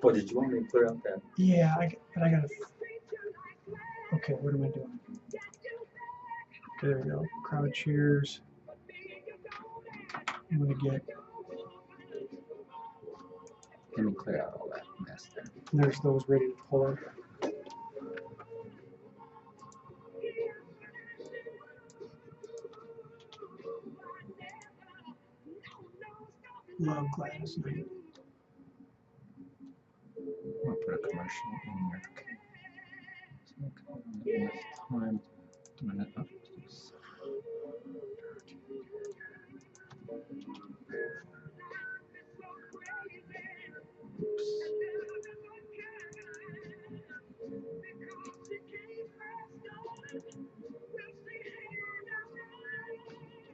Oh, did you want me to clear out that? Yeah, but I gotta. Okay, what am I doing? Okay, there we go. Crowd cheers. I'm gonna get. Let me clear out all that mess there. There's those ready to pour. Love Gladys Knight. I'm gonna put a commercial in there. Okay. Enough time doing it up.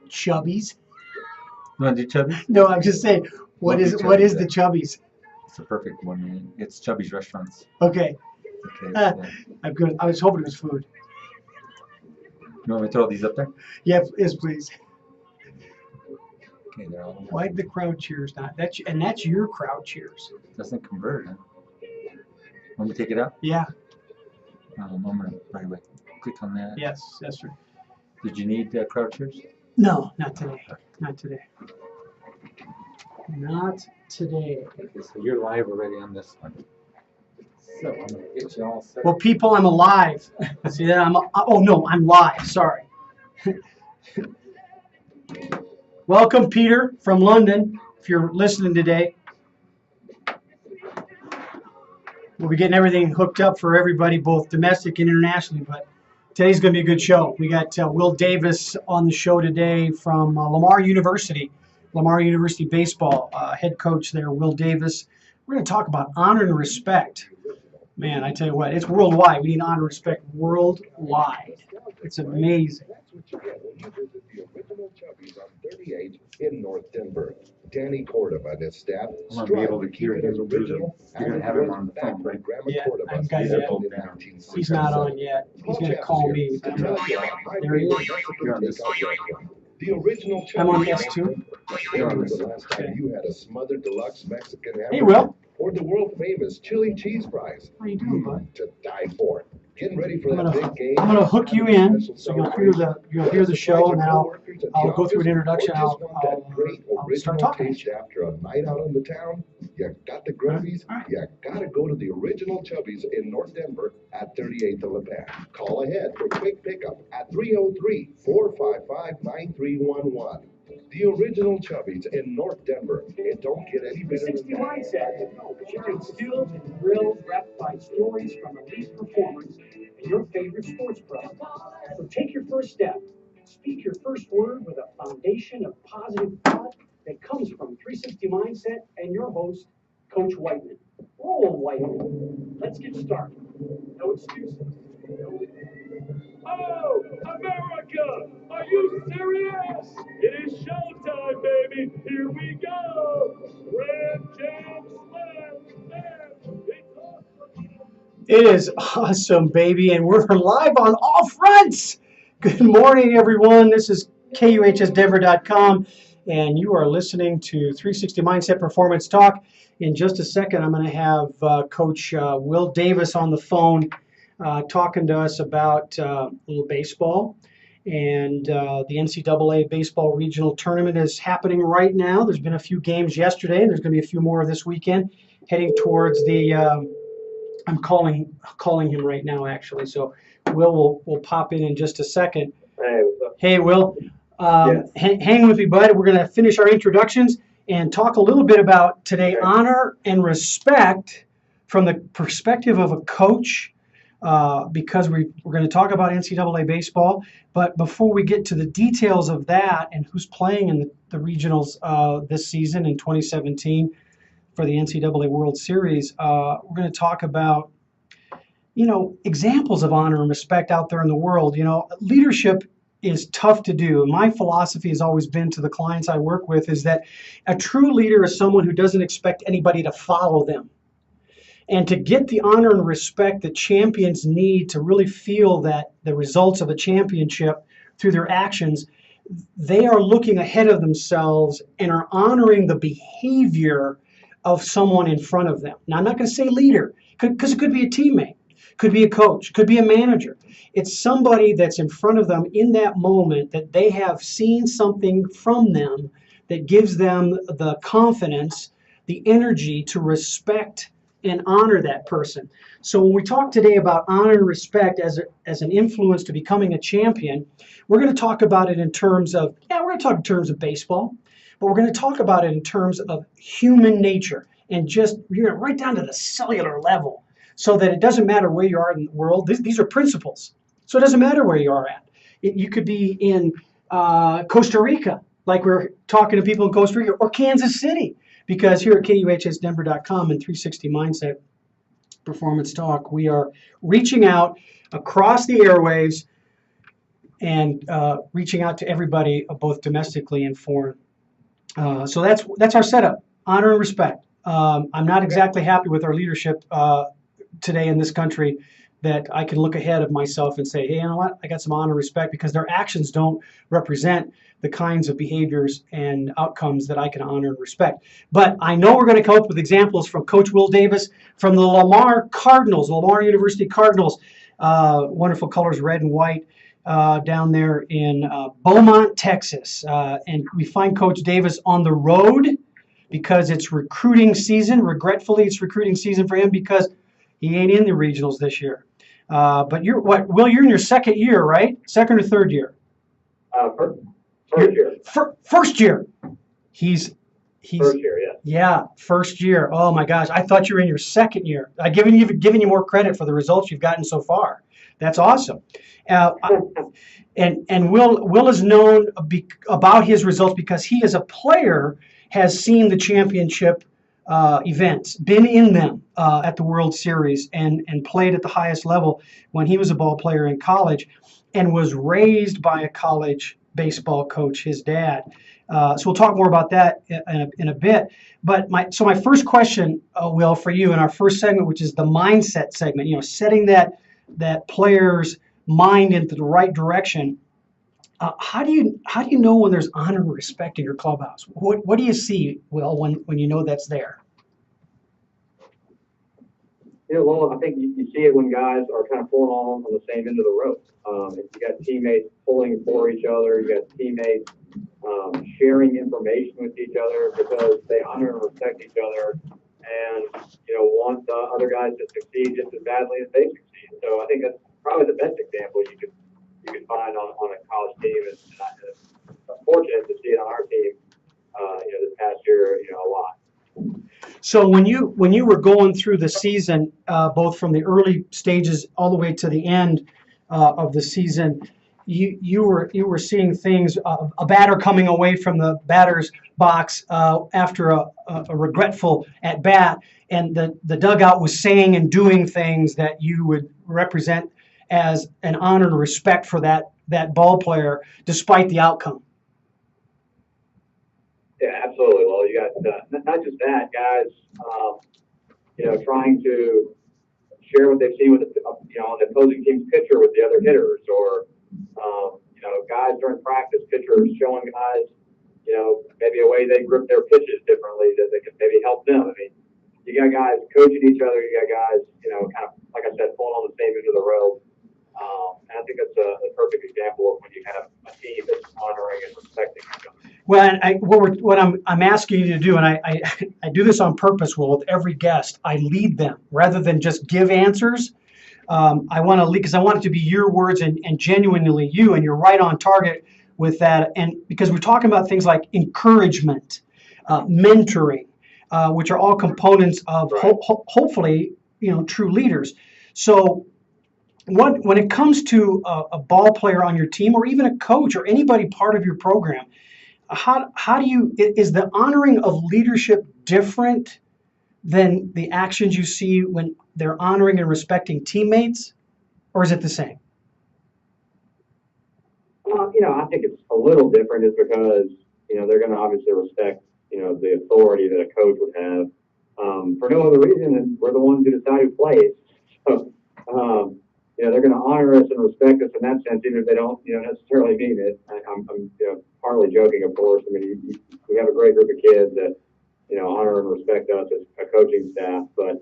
Chubbies? You want to do Chubby? No, I'm just saying. What is the Chubbies? It's the perfect one, man. It's Chubby's Restaurants. Okay. Okay. Yeah. I'm good. I was hoping it was food. You want me to throw these up there? Yes, please. Okay, they're all. Why the crowd cheers not? That's your crowd cheers. Doesn't convert, huh? Want me to take it out? Yeah. I'm gonna right away click on that. Yes, sir. Did you need crowd cheers? No, not today. Not today. Not today. Okay, so you're live already on this one. So I'm gonna get you all set. Well, people, I'm alive. See that? Oh no, I'm live. Sorry. Welcome, Peter from London. If you're listening today, we'll be getting everything hooked up for everybody, both domestic and internationally. But today's going to be a good show. We got Will Davis on the show today from Lamar University baseball, head coach there, Will Davis. We're going to talk about honor and respect. Man, I tell you what, it's worldwide. We need honor and respect worldwide. It's amazing. In North Denver. Danny Cordova and his staff I'm gonna be able to hear his original. You're gonna have him on the phone, right? Yeah, I've got that. He's not on yet. He's going to call me. There he is. You're on this. The original I'm on S2. When was the last time you had a smothered deluxe Mexican hamburger? Hey, Will. Or the world famous chili cheese fries? How you doing, bud? To die for. Getting ready for I'm that gonna big game. hook you in, so you'll hear the show, and then I'll go through an introduction. I'll start talking. After a night out on the town, you got the grubbies. You gotta go to the original Chubbies in North Denver at 38th and LePan. Call ahead for quick pickup at 303-455-9311. The original Chubbies in North Denver. It don't get any better than 360 Mindset. Sharing skills and drills wrapped by stories from elite performers and your favorite sports pro. So take your first step. Speak your first word with a foundation of positive thought that comes from 360 Mindset and your host, Coach Whiteman. Roll, Whiteman. Let's get started. No excuses. Oh, America! Are you serious? It is showtime, baby! Here we go! Grand Jam Slam! It's awesome! It is awesome, baby, and we're live on all fronts. Good morning, everyone. This is KUHSdenver.com, and you are listening to 360 Mindset Performance Talk. In just a second, I'm going to have Coach Will Davis on the phone talking to us about a little baseball. And the NCAA Baseball Regional Tournament is happening right now. There's been a few games yesterday, and there's going to be a few more this weekend, heading towards the I'm calling him right now, actually. So Will will pop in just a second. Hey, what's up? Hey, Will. Yes. Hang with me, bud. We're going to finish our introductions and talk a little bit about today, honor and respect from the perspective of a coach, because we're going to talk about NCAA baseball. But before we get to the details of that and who's playing in the regionals this season in 2017 for the NCAA World Series, we're going to talk about, examples of honor and respect out there in the world. Leadership is tough to do. My philosophy has always been to the clients I work with is that a true leader is someone who doesn't expect anybody to follow them. And to get the honor and respect that champions need to really feel that the results of a championship through their actions, they are looking ahead of themselves and are honoring the behavior of someone in front of them. Now, I'm not going to say leader, because it could be a teammate, could be a coach, could be a manager. It's somebody that's in front of them in that moment that they have seen something from them that gives them the confidence, the energy to respect and honor that person. So when we talk today about honor and respect as an influence to becoming a champion, we're going to talk about it in terms of, we're going to talk in terms of baseball, but we're going to talk about it in terms of human nature and just right down to the cellular level, so that it doesn't matter where you are in the world. These are principles. So it doesn't matter where you are at. You could be in Costa Rica, like we're talking to people in Costa Rica, or Kansas City, because here at KUHSdenver.com and 360 Mindset Performance Talk, we are reaching out across the airwaves and reaching out to everybody, both domestically and foreign. So that's our setup: honor and respect. I'm not exactly happy with our leadership today in this country, that I can look ahead of myself and say, hey, you know what? I got some honor and respect, because their actions don't represent the kinds of behaviors and outcomes that I can honor and respect. But I know we're going to come up with examples from Coach Will Davis from the Lamar Cardinals, Lamar University Cardinals, wonderful colors, red and white, down there in Beaumont, Texas. And we find Coach Davis on the road because it's recruiting season. Regretfully, it's recruiting season for him because he ain't in the regionals this year. But Will, you're in your second year, right? Second or third year? First year. First year. He's First year, yeah. Yeah, first year. Oh my gosh, I thought you were in your second year. I've given you more credit for the results you've gotten so far. That's awesome. And Will is known about his results because he, as a player, has seen the championship events, been in them at the World Series, and played at the highest level when he was a ball player in college, and was raised by a college baseball coach, his dad. So we'll talk more about that in a bit. But my first question, Will, for you in our first segment, which is the mindset segment, setting that player's mind into the right direction. How do you know when there's honor and respect in your clubhouse? What do you see, Will, when you know that's there? Well, I think you see it when guys are kind of pulling on the same end of the rope. If you got teammates pulling for each other, you got teammates sharing information with each other because they honor and respect each other, and want the other guys to succeed just as badly as they succeed. So I think that's probably the best example you could find on a college team, and I'm fortunate to see it on our team. This past year, a lot. So when you were going through the season, both from the early stages all the way to the end of the season, you were seeing things, a batter coming away from the batter's box after a regretful at bat, and the dugout was saying and doing things that you would represent as an honor and respect for that ball player, despite the outcome. Yeah, absolutely. Well, you got not just that, guys, trying to share what they've seen with on the opposing team's pitcher with the other hitters, or guys during practice, pitchers showing guys, maybe a way they grip their pitches differently that they can maybe help them. I mean, you got guys coaching each other, you got guys, kind of like I said, pulling on the same end of the rope. And I think that's a perfect example of when you have a team that's honoring and respecting each other. Well, what I'm asking you to do, and I do this on purpose, Will, with every guest, I lead them rather than just give answers. I want to lead because I want it to be your words and genuinely you, and you're right on target with that. And because we're talking about things like encouragement, mentoring, which are all components of hopefully true leaders. So when it comes to a ball player on your team, or even a coach or anybody part of your program, how do you, is the honoring of leadership different than the actions you see when they're honoring and respecting teammates, or is it the same? I think it's a little different, is because they're going to obviously respect the authority that a coach would have, for no other reason than we're the ones who decide who plays. So they're going to honor us and respect us in that sense, even if they don't necessarily mean it. I'm partly joking, of course. I mean, we have a great group of kids that honor and and respect us as a coaching staff. But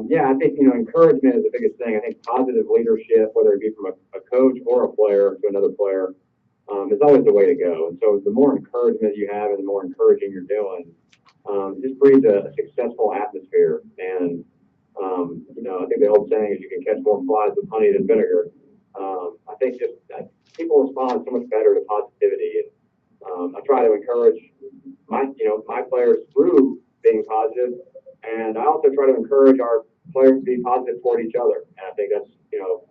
yeah, I think, encouragement is the biggest thing. I think positive leadership, whether it be from a coach or a player to another player, is always the way to go. And so the more encouragement you have and the more encouraging you're doing, just breeds a successful atmosphere. And, I think the old saying is you can catch more flies with honey than vinegar. I think just people respond so much better to positivity. And I try to encourage my players through being positive. And I also try to encourage our players to be positive toward each other. And I think that's,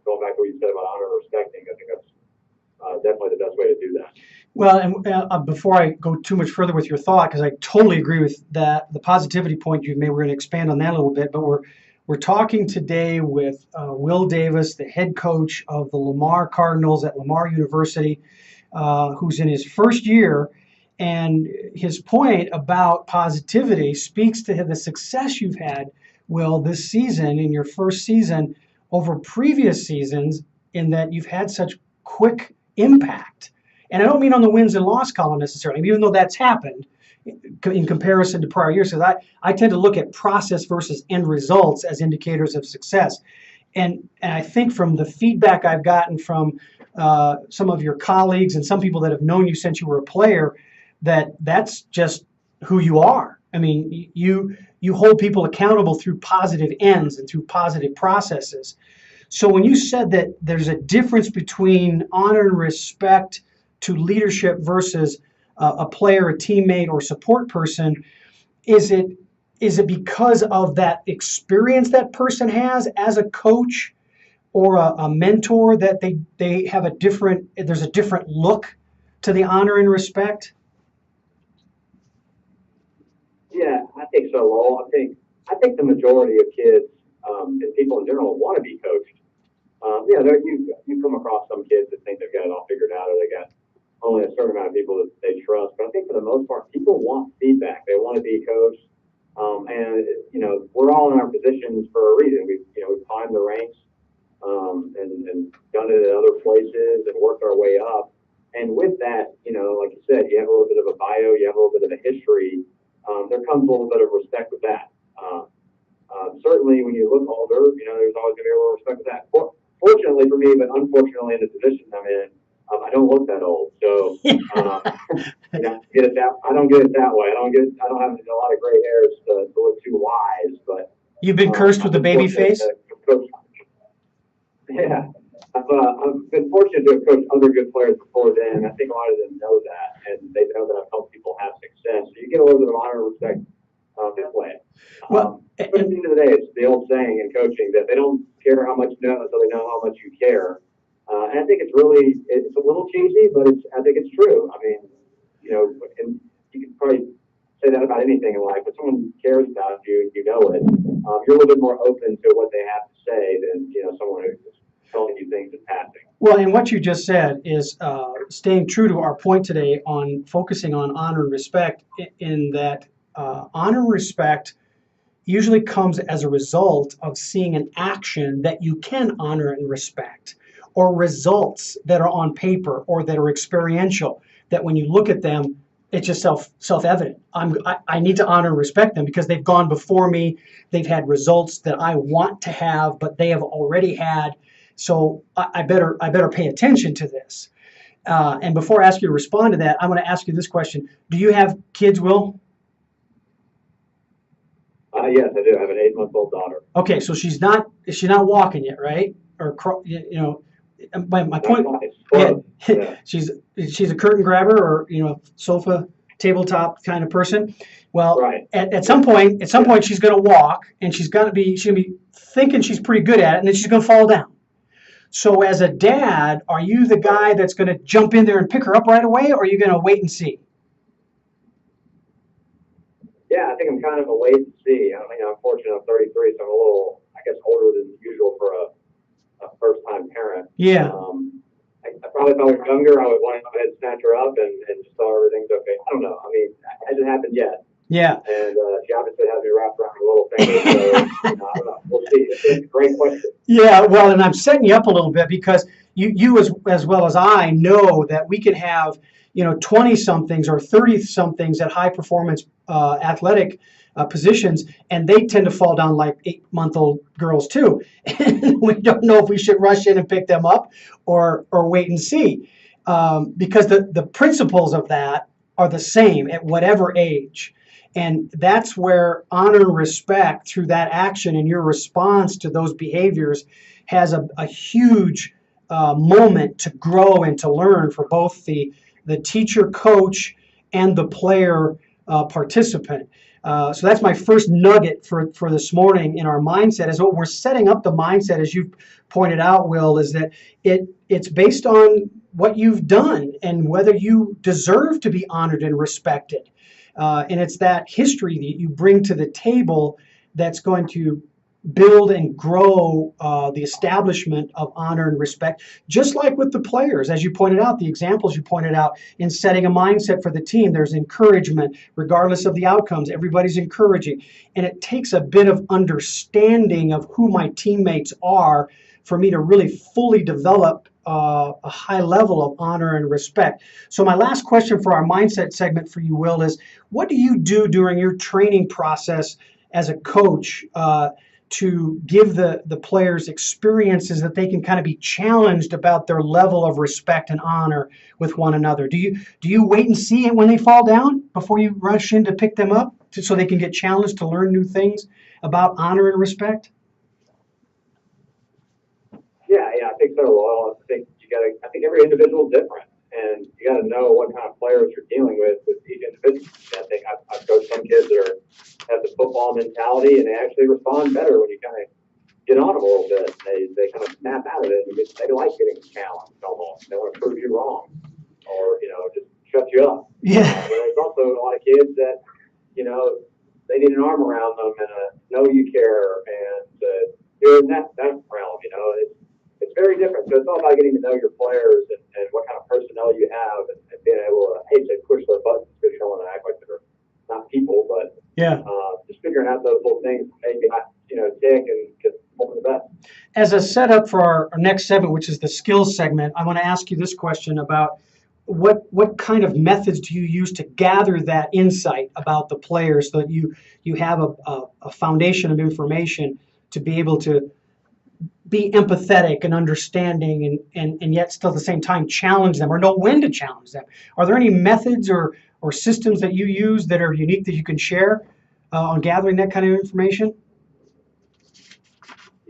going back to what you said about honor and respecting, I think that's definitely the best way to do that. Well, and before I go too much further with your thought, because I totally agree with that, the positivity point you made, we're going to expand on that a little bit, but we're talking today with Will Davis, the head coach of the Lamar Cardinals at Lamar University, who's in his first year. And his point about positivity speaks to the success you've had, Will, this season, in your first season, over previous seasons, in that you've had such quick impact. And I don't mean on the wins and loss column necessarily, even though that's happened in comparison to prior years. Because I tend to look at process versus end results as indicators of success. And I think from the feedback I've gotten from some of your colleagues and some people that have known you since you were a player, that's just who you are. I mean, you hold people accountable through positive ends and through positive processes. So when you said that there's a difference between honor and respect to leadership versus a player, a teammate, or support person, is it because of that experience that person has as a coach or a mentor that they have there's a different look to the honor and respect? Yeah, I think so, Lowell. I think the majority of kids and people in general want to be coached. You come across some kids that think they've got it all figured out, or they got only a certain amount of people that they trust. But I think for the most part, people want feedback. They want to be coached. We're all in our positions for a reason. We've climbed the ranks and done it at other places and worked our way up. And with that, like you said, you have a little bit of a bio, you have a little bit of a history. There comes a little bit of respect with that. Certainly, when you look older, there's always going to be a little respect with that. Fortunately for me, but unfortunately in the position I'm in, I don't look that old. So I don't get it that way. I don't have a lot of gray hairs to look too wise. But you've been cursed with the baby face. Yeah, I've been fortunate to have coached other good players before then. I think a lot of them know that, and they know that I've helped people have success. So you get a little bit of honor and respect this way. Well, but at the end of the day, it's the old saying in coaching that they don't care how much you know until they know how much you care. And I think it's a little cheesy, but I think it's true. I mean, and you can probably say that about anything in life. If someone cares about you and you know it, you're a little bit more open to what they have to say than someone who's just telling you things in passing. Well, and what you just said is staying true to our point today on focusing on honor and respect, in that honor and respect usually comes as a result of seeing an action that you can honor and respect, or results that are on paper or that are experiential, that when you look at them, it's just self-evident. I need to honor and respect them because they've gone before me. They've had results that I want to have, but they have already had. So I better pay attention to this. And before I ask you to respond to that, I'm going to ask you this question. Do you have kids, Will? Yes, I do. I have an 8-month-old daughter. Okay, so she's not walking yet, right? Or my point. Yeah. She's a curtain grabber, or sofa tabletop kind of person. Well, right. at some point she's going to walk, and she's going to be thinking she's pretty good at it, and then she's going to fall down. So as a dad, are you the guy that's going to jump in there and pick her up right away, or are you going to wait and see? Yeah, I think I'm kind of a wait and see. I'm fortunate. I'm 33, so I'm a little, I guess, older than usual for a first-time parent. Yeah. I probably, if I was younger, I would want to go ahead and snatch her up and just tell her everything's okay. I don't know. I mean, it hasn't happened yet. Yeah. And she obviously has me wrapped around her little finger, so I don't know. We'll see. It's a great question. Yeah, well, and I'm setting you up a little bit because you as well as I know that we can have 20 somethings or 30 somethings at high performance athletic positions, and they tend to fall down like 8-month-old girls too. And we don't know if we should rush in and pick them up or wait and see, because the principles of that are the same at whatever age. And that's where honor and respect through that action and your response to those behaviors has a huge moment to grow and to learn for both the teacher, coach, and the player participant. So that's my first nugget for this morning in our mindset, is what we're setting up the mindset, as you pointed out, Will, is that it's based on what you've done and whether you deserve to be honored and respected. And it's that history that you bring to the table that's going to build and grow the establishment of honor and respect, just like with the players. As you pointed out, the examples you pointed out in setting a mindset for the team, there's encouragement regardless of the outcomes. Everybody's encouraging. And it takes a bit of understanding of who my teammates are for me to really fully develop a high level of honor and respect. So my last question for our mindset segment for you, Will, is what do you do during your training process as a coach to give the players experiences that they can kind of be challenged about their level of respect and honor with one another? Do you wait and see it when they fall down before you rush in to pick them up so they can get challenged to learn new things about honor and respect? Yeah, I think so. Well, I think every individual is different, and you got to know what kind of players you're dealing with each individual. I think I've coached some kids that have the football mentality, and they actually respond better when you kind of get on them a little bit. They kind of snap out of it, and they like getting challenged almost. They want to prove you wrong, or just shut you up. Yeah. There's also a lot of kids that they need an arm around them and know you care, and you're in that realm. It's very different. So it's all about getting to know your players and what kind of personnel you have, and being able to, I hate to say push their buttons because you don't want to act like they're not people, but yeah, just figuring out those little things, maybe tick and get over the best. As a setup for our next segment, which is the skills segment, I want to ask you this question about what kind of methods do you use to gather that insight about the players so that you have a foundation of information to be able to be empathetic and understanding and yet still at the same time challenge them or know when to challenge them? Are there any methods or systems that you use that are unique that you can share on gathering that kind of information?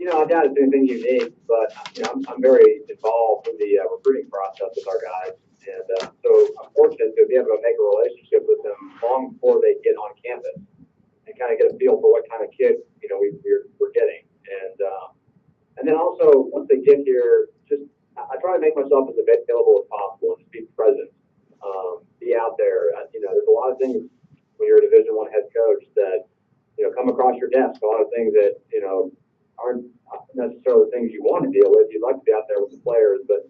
I doubt it's anything unique, but I'm very involved in the recruiting process with our guys, and so I'm fortunate to be able to make a relationship with them long before they get on campus and kind of get a feel for what kind of kid we're getting, and then also once they get here, I try to make myself as available as possible and just be present, be out there. There's a lot of things when you're a Division I head coach that come across your desk. A lot of things that aren't necessarily things you want to deal with. You'd like to be out there with the players, but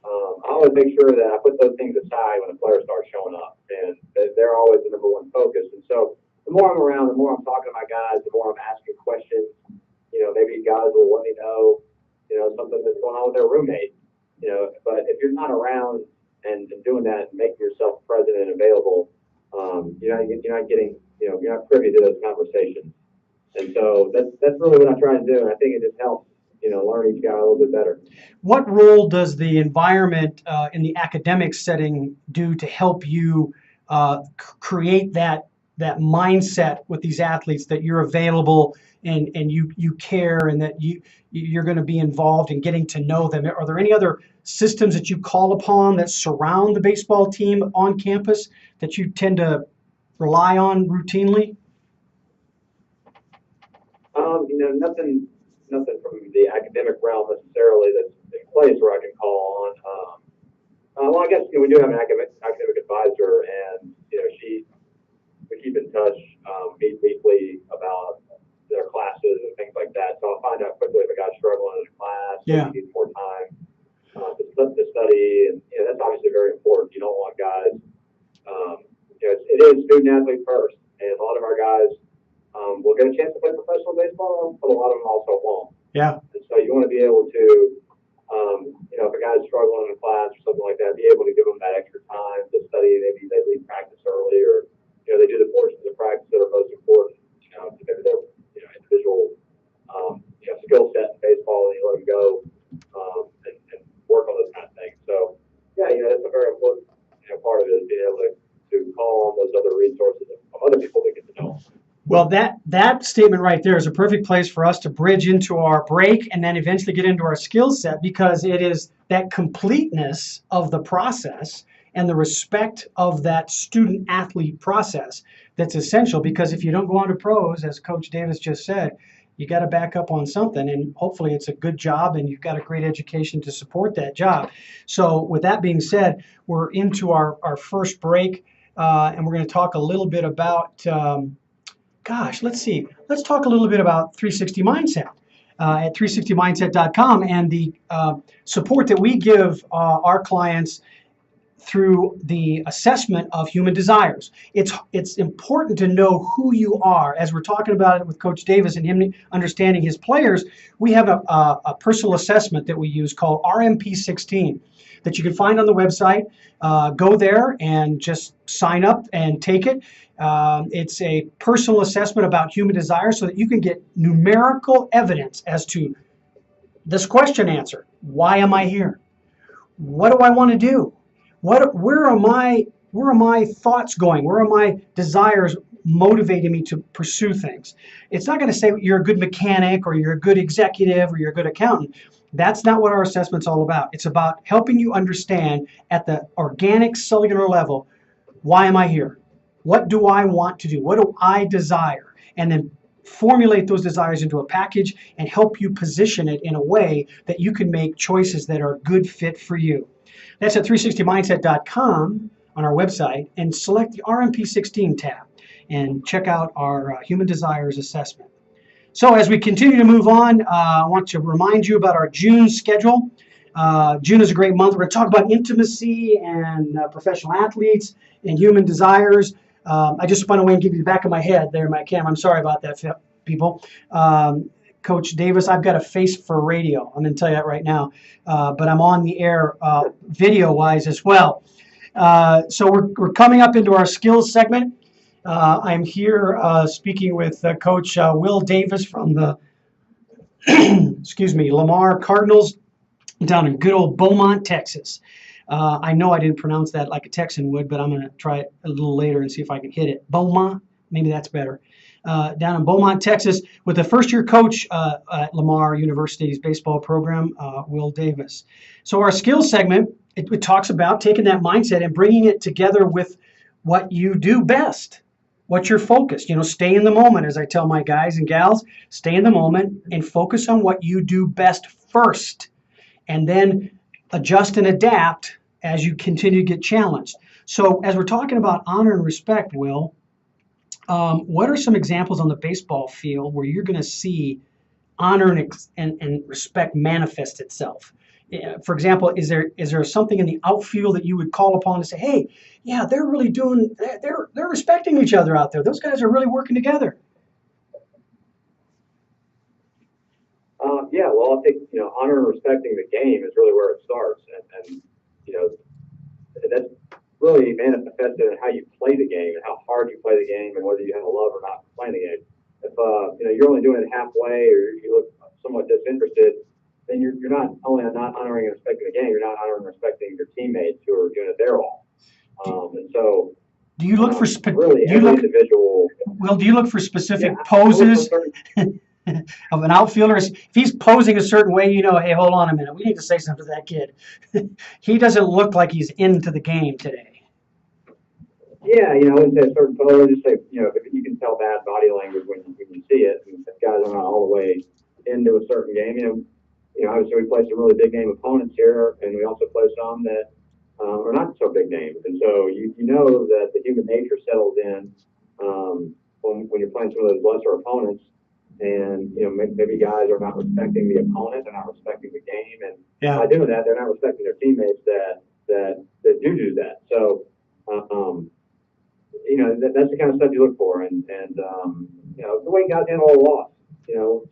I always make sure that I put those things aside when the players start showing up, and they're always the number one focus. And so the more I'm around, the more I'm talking to my guys, the more I'm asking questions. Maybe guys will let me know, something that's going on with their roommate. But if you're not around and doing that, and making yourself present and available, you're not privy to those conversations. And so that's really what I try to do, and I think it just helps, learn each guy a little bit better. What role does the environment in the academic setting do to help you create that mindset with these athletes that you're available and you care and that you're going to be involved in getting to know them? Are there any other systems that you call upon that surround the baseball team on campus that you tend to rely on routinely? Nothing from the academic realm necessarily that's in place where I can call on. Well, I guess we do have an academic advisor, and we keep in touch, meet weekly about their classes and things like that. So I'll find out quickly if a guy's struggling in a class, yeah, if he needs more time to study, and that's obviously very important. You don't want guys. It is student athlete first, and a lot of our guys will get a chance to play professional baseball, but a lot of them also won't. Yeah. And so you want to be able to, if a guy's struggling in a class or something like that, be able to give them that extra time to study. Maybe they leave practice early, or they do the portions of practice that are most important. To maybe their individual skill set in baseball, and you let them go and work on those kind of things. So yeah, that's a very important part of it, is being able to call on those other resources of other people that get to know. Well, that statement right there is a perfect place for us to bridge into our break and then eventually get into our skill set, because it is that completeness of the process and the respect of that student-athlete process that's essential. Because if you don't go on to pros, as Coach Davis just said, you got to back up on something, and hopefully it's a good job and you've got a great education to support that job. So with that being said, we're into our first break, and we're going to talk a little bit about let's talk a little bit about 360 Mindset at 360mindset.com and the support that we give our clients through the assessment of human desires. It's important to know who you are. As we're talking about it with Coach Davis and him understanding his players, we have a personal assessment that we use called RMP16 that you can find on the website. Go there and just sign up and take it. It's a personal assessment about human desire so that you can get numerical evidence as to this question answer. Why am I here? What do I want to do? Where are my thoughts going? Where are my desires motivating me to pursue things? It's not going to say you're a good mechanic or you're a good executive or you're a good accountant. That's not what our assessment's all about. It's about helping you understand at the organic cellular level, why am I here? What do I want to do? What do I desire? And then formulate those desires into a package and help you position it in a way that you can make choices that are a good fit for you. That's at 360mindset.com on our website, and select the RMP16 tab and check out our Human Desires Assessment. So as we continue to move on, I want to remind you about our June schedule. June is a great month. We're going to talk about intimacy and professional athletes and human desires. I just spun away and give you the back of my head there in my camera. I'm sorry about that, people. Coach Davis, I've got a face for radio. I'm going to tell you that right now. But I'm on the air video-wise as well. So we're coming up into our skills segment. I'm here speaking with Coach Will Davis from the Lamar Cardinals down in good old Beaumont, Texas. I know I didn't pronounce that like a Texan would, but I'm going to try it a little later and see if I can hit it. Beaumont, maybe that's better. Down in Beaumont, Texas, with the first-year coach at Lamar University's baseball program, Will Davis. So our skills segment, it talks about taking that mindset and bringing it together with what you do best, what you're focused. Stay in the moment, as I tell my guys and gals, stay in the moment and focus on what you do best first, and then adjust and adapt as you continue to get challenged. So as we're talking about honor and respect, Will, what are some examples on the baseball field where you're going to see honor and respect manifest itself? For example, is there something in the outfield that you would call upon to say, hey, yeah, they're really they're respecting each other out there. Those guys are really working together. Yeah, well, I think honor and respecting the game is really where it starts, and that's really manifested in how you play the game and how hard you play the game and whether you have a love or not for playing the game. If you're only doing it halfway or you look somewhat disinterested, then you're not only not honoring and respecting the game, you're not honoring and respecting your teammates who are doing it their all. And so, do you look for individual? Well, do you look for specific poses of an outfielder? If he's posing a certain way, hey, hold on a minute, we need to say something to that kid. He doesn't look like he's into the game today. Yeah, I wouldn't say a certain pose. Just say, if you can tell bad body language when you see it. And if guys are not all the way into a certain game, obviously we play some really big name opponents here, and we also play some that are not so big names. And so you know that the human nature settles in when you're playing some of those lesser opponents, and maybe guys are not respecting the opponent, they're not respecting the game, and by doing that, they're not respecting their teammates that do that. So. That's the kind of stuff you look for, and the way guys handle a loss.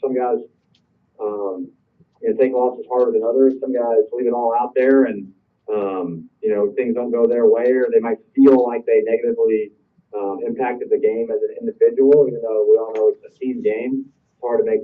Some guys take losses harder than others. Some guys leave it all out there, and things don't go their way, or they might feel like they negatively impacted the game as an individual, even though we all know it's a team game. It's hard to make